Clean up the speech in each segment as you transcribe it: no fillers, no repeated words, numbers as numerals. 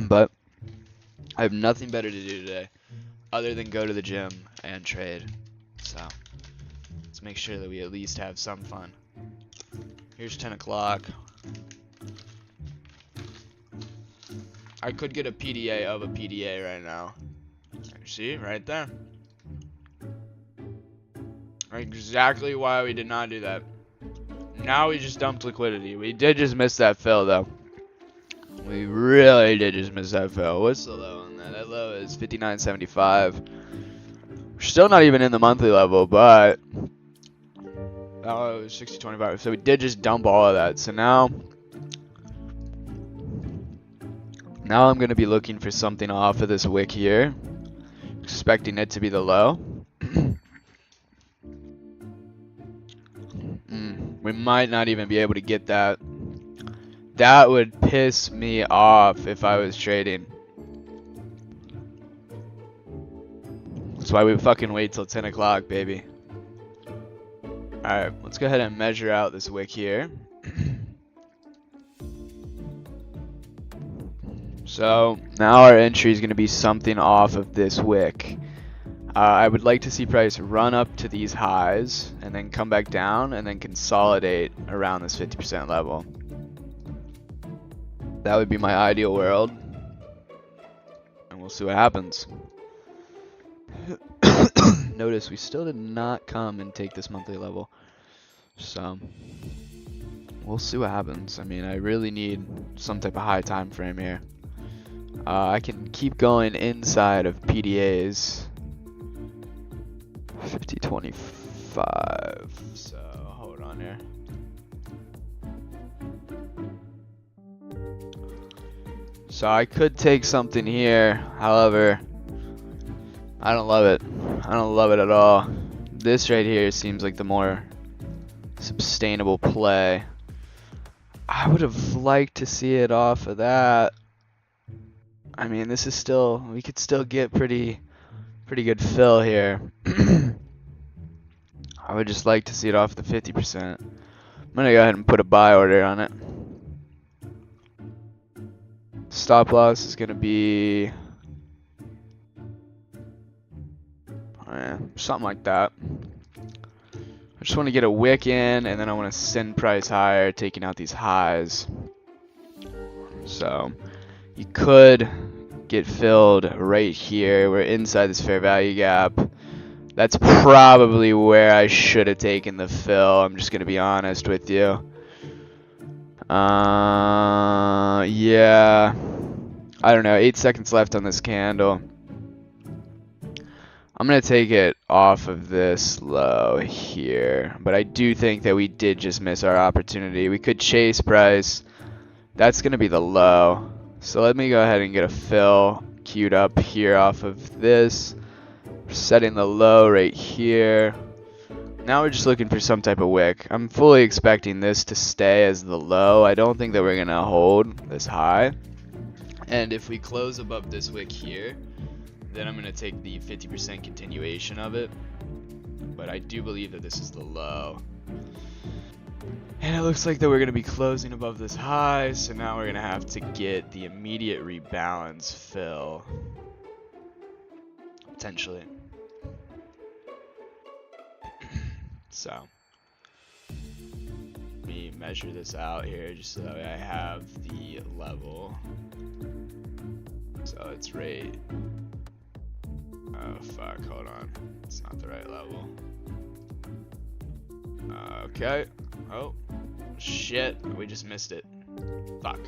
But I have nothing better to do today other than go to the gym and trade. So let's make sure that we at least have some fun. Here's 10 o'clock. I could get a PDA of a PDA right now. See, right there. Exactly why we did not do that. Now we just dumped liquidity. We did just miss that fill, though. We really did just miss that fill. What's the low on that? That low is 59.75. We're still not even in the monthly level, but that low is 60.25. So we did just dump all of that. So now I'm going to be looking for something off of this wick here, expecting it to be the low. We might not even be able to get that. That would piss me off if I was trading. That's why we fucking wait till 10 o'clock, baby. Alright, let's go ahead and measure out this wick here. So now our entry is going to be something off of this wick. I would like to see price run up to these highs and then come back down and then consolidate around this 50% level. That would be my ideal world. And we'll see what happens. Notice we still did not come and take this monthly level. So we'll see what happens. I mean, I really need some type of high time frame here. I can keep going inside of PDAs. 50.25. So hold on here. So I could take something here. However, I don't love it. I don't love it at all. This right here seems like the more sustainable play. I would have liked to see it off of that. I mean, this is still, we could still get pretty good fill here. I would just like to see it off the 50%. I'm gonna go ahead and put a buy order on it. Stop loss is gonna be something like that. I just want to get a wick in, and then I want to send price higher, taking out these highs. So you could get filled right here. We're inside this fair value gap. That's probably where I should have taken the fill. I'm just gonna be honest with you. Yeah. I don't know. 8 seconds left on this candle. I'm going to take it off of this low here. But I do think that we did just miss our opportunity. We could chase price. That's going to be the low. So let me go ahead and get a fill queued up here off of this. We're setting the low right here. Now we're just looking for some type of wick. I'm fully expecting this to stay as the low. I don't think that we're going to hold this high. And if we close above this wick here, then I'm going to take the 50% continuation of it. But I do believe that this is the low. And it looks like that we're going to be closing above this high. So now we're going to have to get the immediate rebalance fill. Potentially. So let me measure this out here just so that I have the level. So it's right. Oh fuck, hold on. It's not the right level. Okay. Oh shit, we just missed it. Fuck.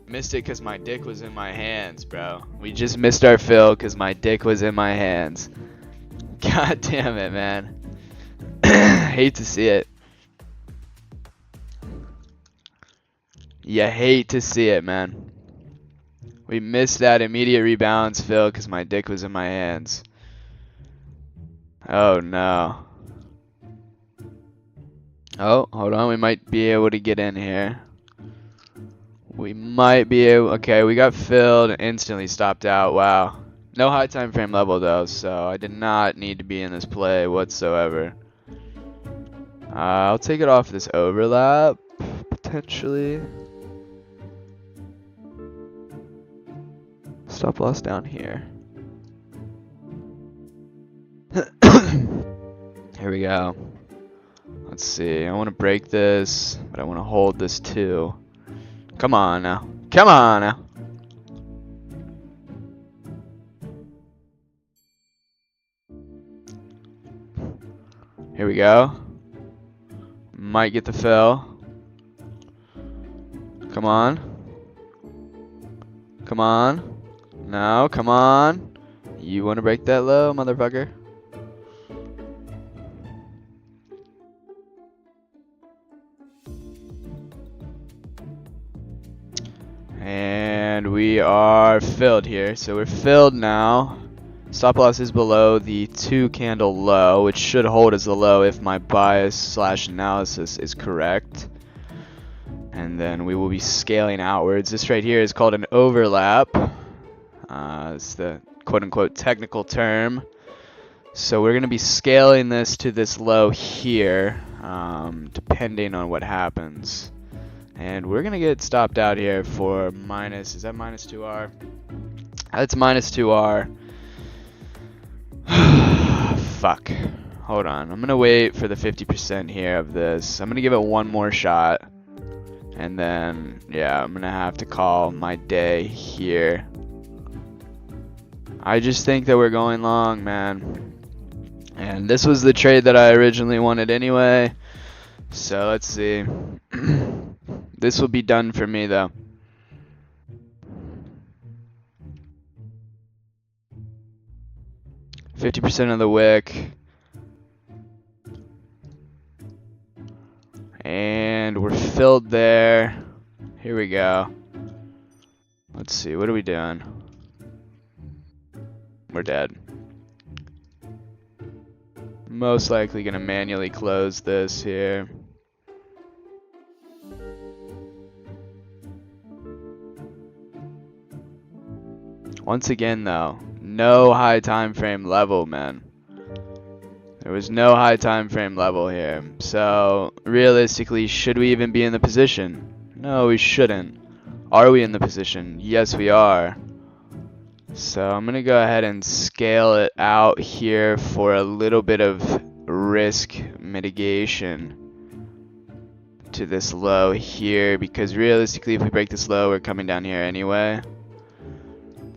Missed it because my dick was in my hands, bro. We just missed our fill because my dick was in my hands. God damn it, man. Hate to see it. You hate to see it, man. We missed that immediate rebalance fill because my dick was in my hands. Oh no. Oh, hold on. We might be able to get in here. We might be able. Okay, we got filled and instantly stopped out. Wow. No high time frame level though, so I did not need to be in this play whatsoever. I'll take it off this overlap potentially. Stop loss down here. Here we go. Let's see. I want to break this, but I want to hold this too. Come on now. Come on now. Here we go. Might get the fill. Come on. Come on. No, come on. You want to break that low, motherfucker? And we are filled here. So we're filled now. Stop loss is below the 2 candle low, which should hold as the low if my bias / analysis is correct. And then we will be scaling outwards. This right here is called an overlap. It's the quote-unquote technical term. So we're going to be scaling this to this low here, depending on what happens. And we're going to get stopped out here for minus, is that minus 2R? That's minus 2R. Fuck. Hold on. I'm going to wait for the 50% here of this. I'm going to give it one more shot. And then, yeah, I'm going to have to call my day here. I just think that we're going long, man. And this was the trade that I originally wanted anyway. So let's see. This will be done for me though. %50 of the wick. And we're filled there. Here we go. Let's see, what are we doing? We're dead. Most likely gonna manually close this here. Once again though, no high time frame level, man. There was no high time frame level here. So realistically, should we even be in the position? No, we shouldn't. Are we in the position? Yes, we are. So I'm gonna go ahead and scale it out here for a little bit of risk mitigation to this low here, because realistically if we break this low we're coming down here anyway.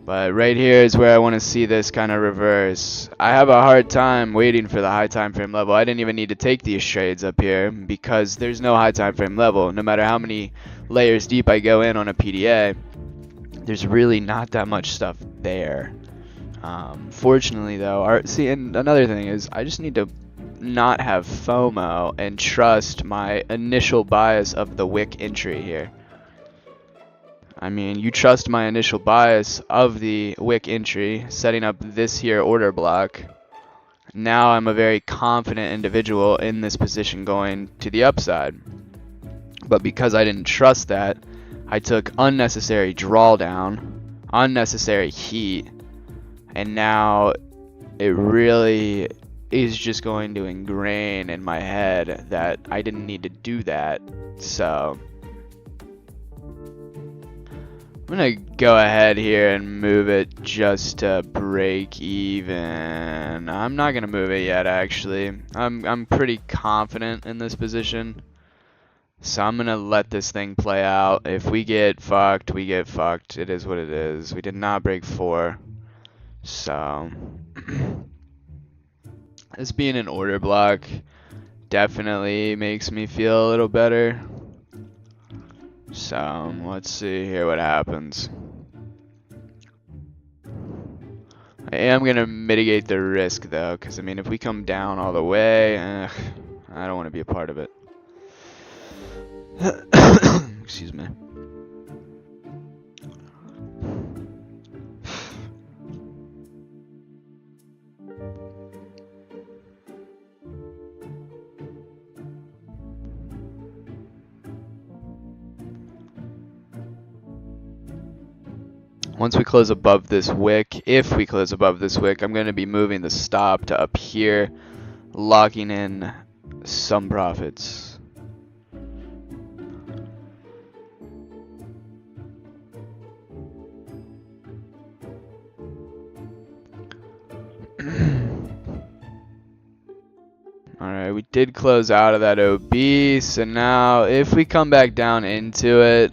But right here is where I want to see this kind of reverse. I have a hard time waiting for the high time frame level. I didn't even need to take these trades up here because there's no high time frame level. No matter how many layers deep I go in on a PDA, there's really not that much stuff there. Fortunately though, see, and another thing is I just need to not have FOMO and trust my initial bias of the wick entry here. I mean, you trust my initial bias of the wick entry, setting up this here order block. Now I'm a very confident individual in this position going to the upside. But because I didn't trust that, I took unnecessary drawdown, unnecessary heat, and now it really is just going to ingrain in my head that I didn't need to do that. So I'm gonna go ahead here and move it just to break even. I'm not gonna move it yet, actually. I'm pretty confident in this position. So I'm gonna let this thing play out. If we get fucked, we get fucked. It is what it is. We did not break 4. So this being an order block definitely makes me feel a little better. So let's see here what happens. I am gonna mitigate the risk though, because I mean if we come down all the way, I don't want to be a part of it. Excuse me. Once we close above this wick, if we close above this wick, I'm going to be moving the stop to up here, locking in some profits. Alright, we did close out of that OB, so now if we come back down into it,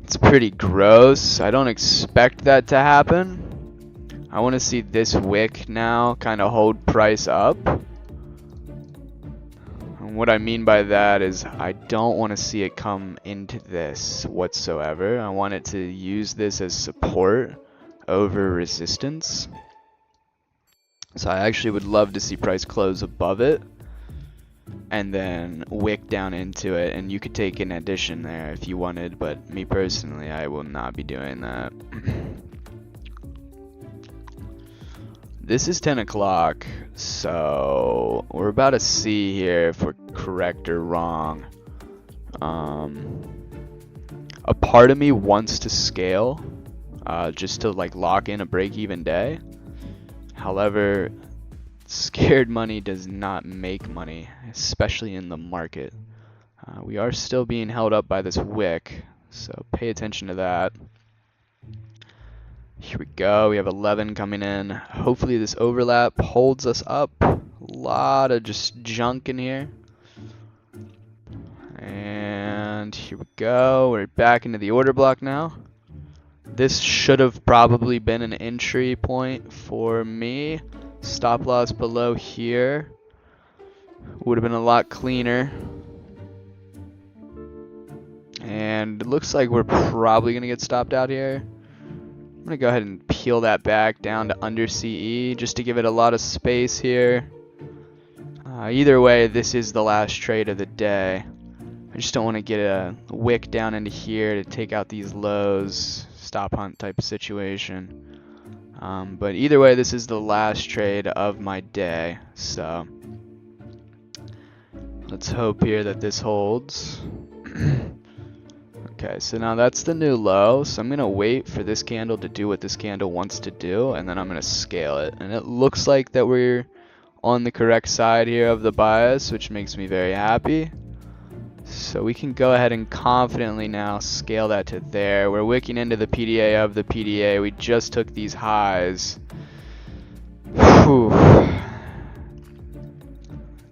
it's pretty gross. I don't expect that to happen. I want to see this wick now kind of hold price up. And what I mean by that is I don't want to see it come into this whatsoever. I want it to use this as support over resistance. So I actually would love to see price close above it and then wick down into it, and you could take an addition there if you wanted, but me personally, I will not be doing that. This is 10 o'clock, so we're about to see here if we're correct or wrong. A part of me wants to scale just to like lock in a break-even day. However, scared money does not make money, especially in the market. We are still being held up by this wick, so pay attention to that. Here we go, we have 11 coming in. Hopefully this overlap holds us up. A lot of just junk in here. And here we go, we're back into the order block now. This should have probably been an entry point for me. Stop loss below here would have been a lot cleaner. And it looks like we're probably going to get stopped out here. I'm going to go ahead and peel that back down to under CE just to give it a lot of space here. Either way, this is the last trade of the day. I just don't want to get a wick down into here to take out these lows, stop hunt type of situation. But either way, this is the last trade of my day. So let's hope here that this holds. Okay, so now that's the new low, so I'm going to wait for this candle to do what this candle wants to do, and then I'm going to scale it. And it looks like that we're on the correct side here of the bias, which makes me very happy. So we can go ahead and confidently now scale that to there. We're wicking into the PDA of the PDA. We just took these highs. Whew.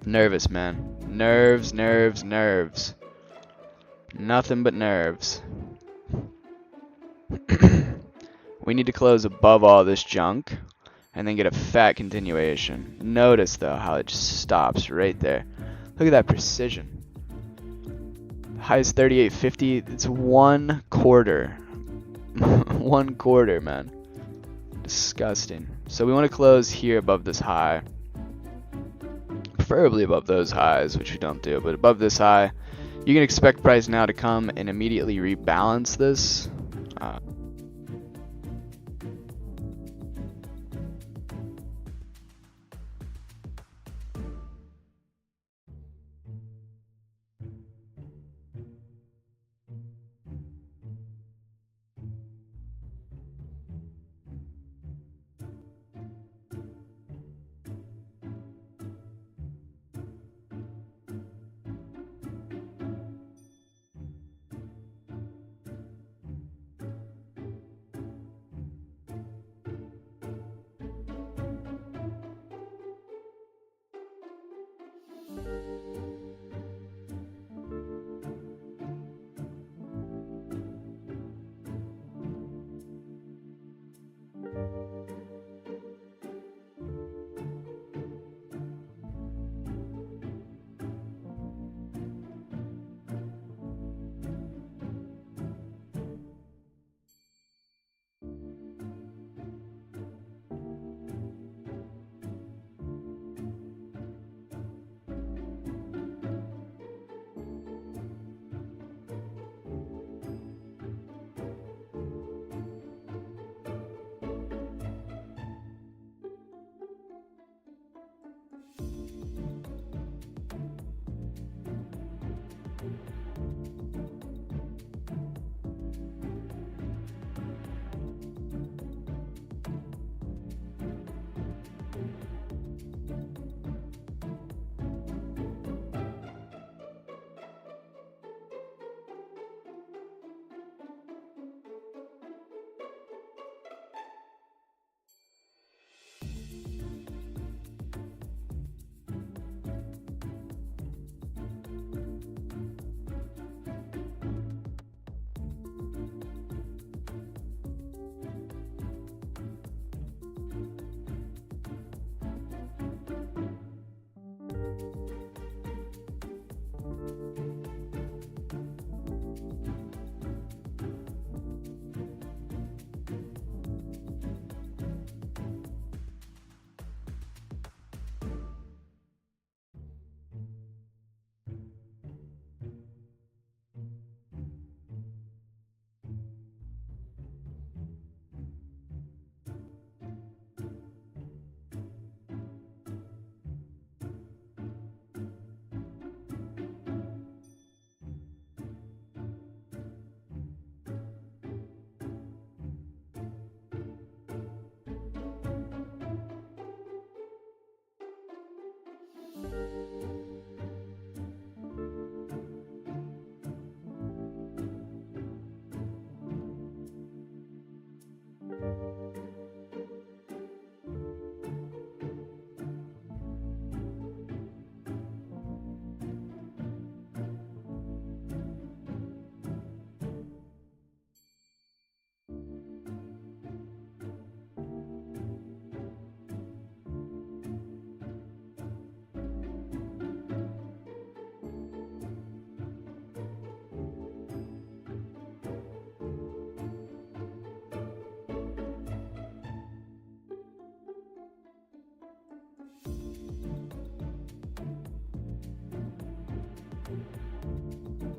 Nervous, man. Nerves, nerves, nerves. Nothing but nerves. We need to close above all this junk and then get a fat continuation. Notice though how it just stops right there. Look at that precision. High is 38.50. It's 1/4. 1/4, man. Disgusting. So we want to close here above this high. Preferably above those highs, which we don't do, but above this high. You can expect price now to come and immediately rebalance this.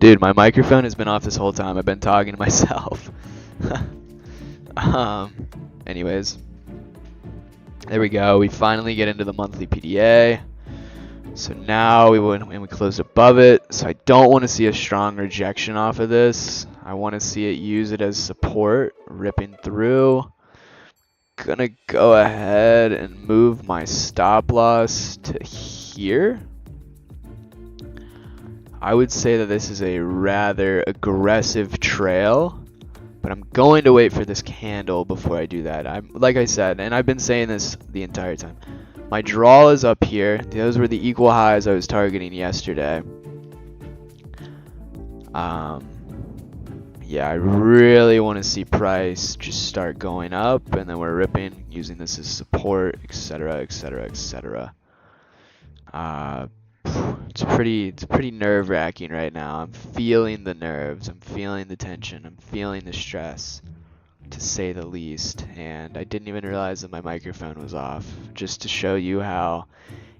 Dude, my microphone has been off this whole time. I've been talking to myself. Anyways, there we go. We finally get into the monthly PDA. So now we went and we closed above it. So I don't want to see a strong rejection off of this. I want to see it use it as support, ripping through. Gonna go ahead and move my stop loss to here. I would say that this is a rather aggressive trail, but I'm going to wait for this candle before I do that. Like I said, and I've been saying this the entire time. My draw is up here. Those were the equal highs I was targeting yesterday. Yeah, I really want to see price just start going up, and then we're ripping, using this as support, etc., etc., etc. It's pretty nerve-wracking right now. I'm feeling the nerves. I'm feeling the tension. I'm feeling the stress, to say the least. And I didn't even realize that my microphone was off, just to show you how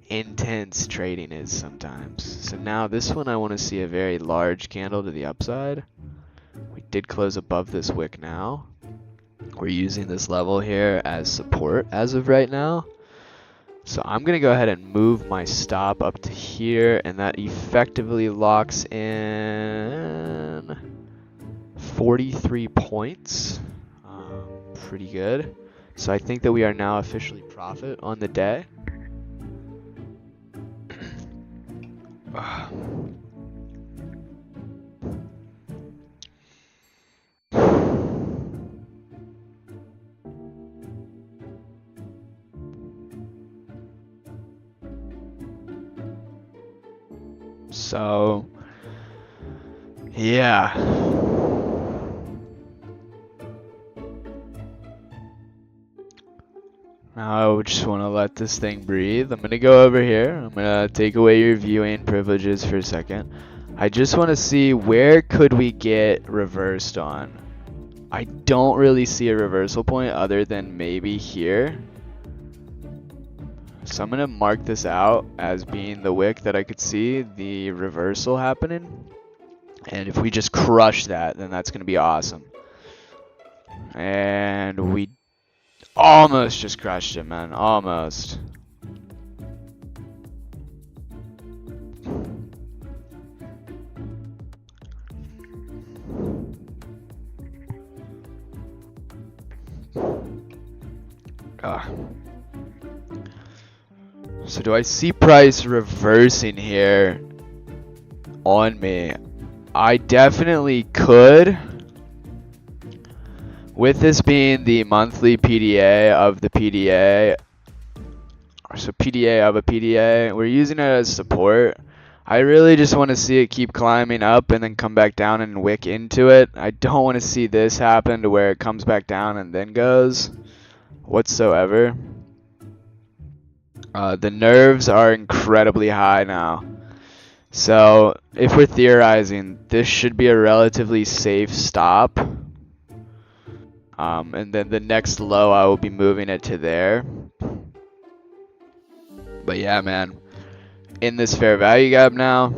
intense trading is sometimes. So now this one, I want to see a very large candle to the upside. We did close above this wick now. We're using this level here as support as of right now. So I'm going to go ahead and move my stop up to here, and that effectively locks in 43 points. Pretty good. So I think that we are now officially profit on the day. So, yeah. Now I just want to let this thing breathe. I'm going to go over here. I'm going to take away your viewing privileges for a second. I just want to see where could we get reversed on. I don't really see a reversal point other than maybe here. So I'm going to mark this out as being the wick that I could see the reversal happening. And if we just crush that, then that's going to be awesome. And we almost just crushed it, man. Almost. So do I see price reversing here on me? I definitely could. With this being the monthly PDA of the PDA, so PDA of a PDA, we're using it as support. I really just want to see it keep climbing up and then come back down and wick into it. I don't want to see this happen to where it comes back down and then goes whatsoever. The nerves are incredibly high now. So if we're theorizing, this should be a relatively safe stop. And then the next low, I will be moving it to there. But yeah, man, in this fair value gap now.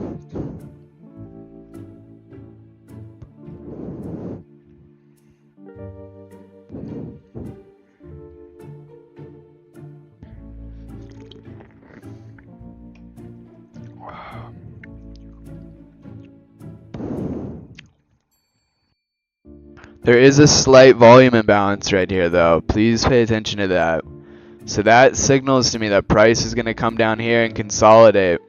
There is a slight volume imbalance right here, though. Please pay attention to that. So that signals to me that price is going to come down here and consolidate.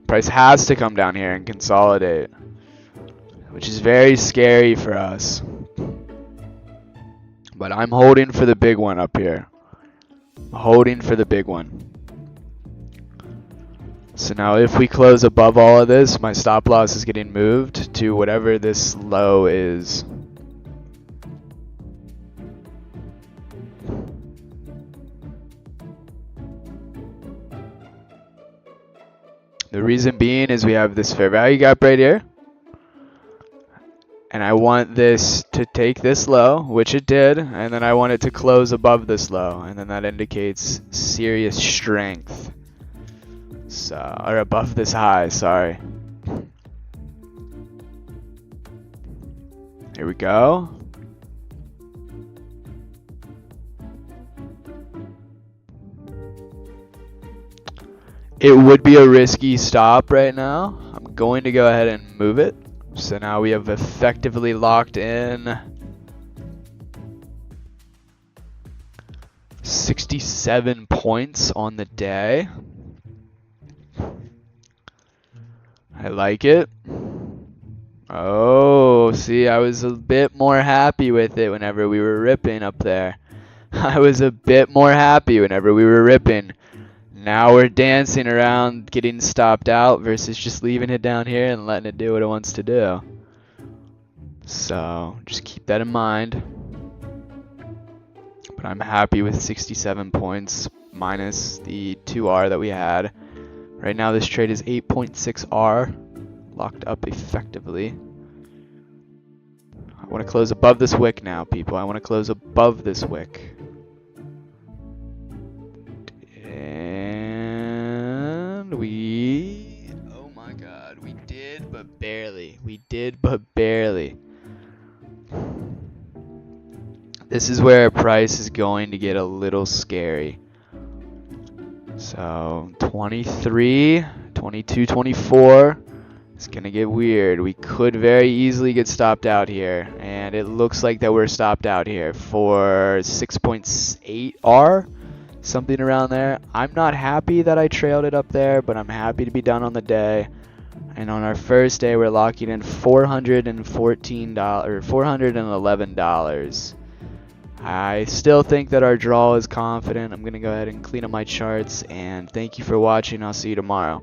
Price has to come down here and consolidate, which is very scary for us. But I'm holding for the big one up here. Holding for the big one. So now if we close above all of this, my stop loss is getting moved to whatever this low is. The reason being is we have this fair value gap right here. And I want this to take this low, which it did, and then I want it to close above this low, and then that indicates serious strength. So, or above this high, sorry. Here we go. It would be a risky stop right now. I'm going to go ahead and move it. So now we have effectively locked in 67 points on the day. I like it. Oh, see, I was a bit more happy with it whenever we were ripping up there. I was a bit more happy whenever we were ripping. Now we're dancing around getting stopped out versus just leaving it down here and letting it do what it wants to do. So just keep that in mind. But I'm happy with 67 points minus the 2R that we had. Right now this trade is 8.6R, locked up effectively. I want to close above this wick now, people. I want to close above this wick. And oh my god, we did, but barely. We did, but barely. This is where price is going to get a little scary. So 23, 22, 24. It's going to get weird. We could very easily get stopped out here. And it looks like that we're stopped out here for 6.8R. Something around there. I'm not happy that I trailed it up there, but I'm happy to be done on the day. And on our first day, we're locking in $414 or $411. I still think that our draw is confident. I'm going to go ahead and clean up my charts, and thank you for watching. I'll see you tomorrow.